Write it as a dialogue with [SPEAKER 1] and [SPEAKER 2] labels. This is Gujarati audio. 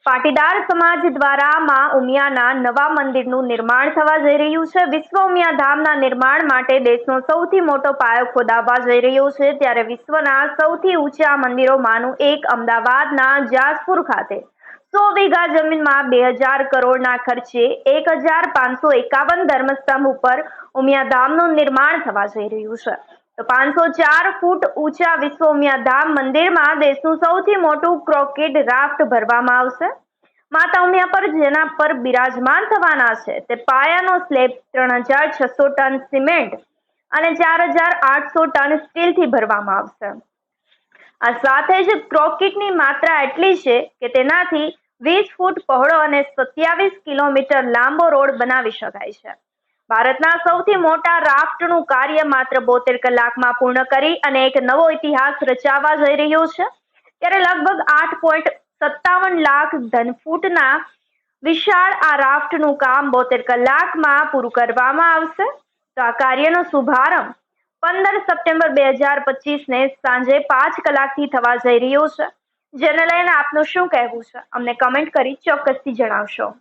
[SPEAKER 1] પાટીદાર સમાજ દ્વારા માં ઉમિયાના નવા મંદિરનું નિર્માણ થવા જઈ રહ્યું છે. વિશ્વ ઉમિયા ધામના નિર્માણ માટે દેશનો સૌથી મોટો પાયો ખોદાવવા જઈ રહ્યો છે. ત્યારે વિશ્વના સૌથી ઊંચા મંદિરોમાંનું એક અમદાવાદના જાસપુર ખાતે 100 વીઘા જમીનમાં 2000 કરોડના ખર્ચે 1551 ધર્મસ્તંભ ઉપર ઉમિયા ધામનું નિર્માણ થવા જઈ રહ્યું છે. તો 504 ફૂટ ઊંચા વિશ્વ ઉમિયા ધામ મંદિરમાં દેશનું સૌથી મોટું ક્રોકેટ રાફ્ટ ભરવામાં આવશે. માતા ઉમિયા પર જેના પર બિરાજમાન થવાના છે તે પાયાનો સ્લેબ 3600 ટન સિમેન્ટ અને 4800 ટન સ્ટીલથી ભરવામાં આવશે. આ સાથે જ ક્રોકેટની માત્રા એટલી છે કે તેનાથી 20 ફૂટ પહોળો અને 27 કિલોમીટર લાંબો રોડ બનાવી શકાય છે. ભારતના સૌથી મોટા રાફ્ટનું કાર્ય માત્ર 72 કલાકમાં પૂર્ણ કરી અને એક નવો ઇતિહાસ રચાવવા જઈ રહ્યો છે. ત્યારે લગભગ 8.57 લાખ ઘનફૂટના વિશાળ આ રાફ્ટનું કામ 72 કલાકમાં પૂરું કરવામાં આવશે. તો આ કાર્યનો શુભારંભ 15 સપ્ટેમ્બર 2025ને સાંજે 5 કલાકથી થવા જઈ રહ્યો છે. જેને લઈને આપનું શું કહેવું છે, અમને કમેન્ટ કરી ચોક્કસથી જણાવશો.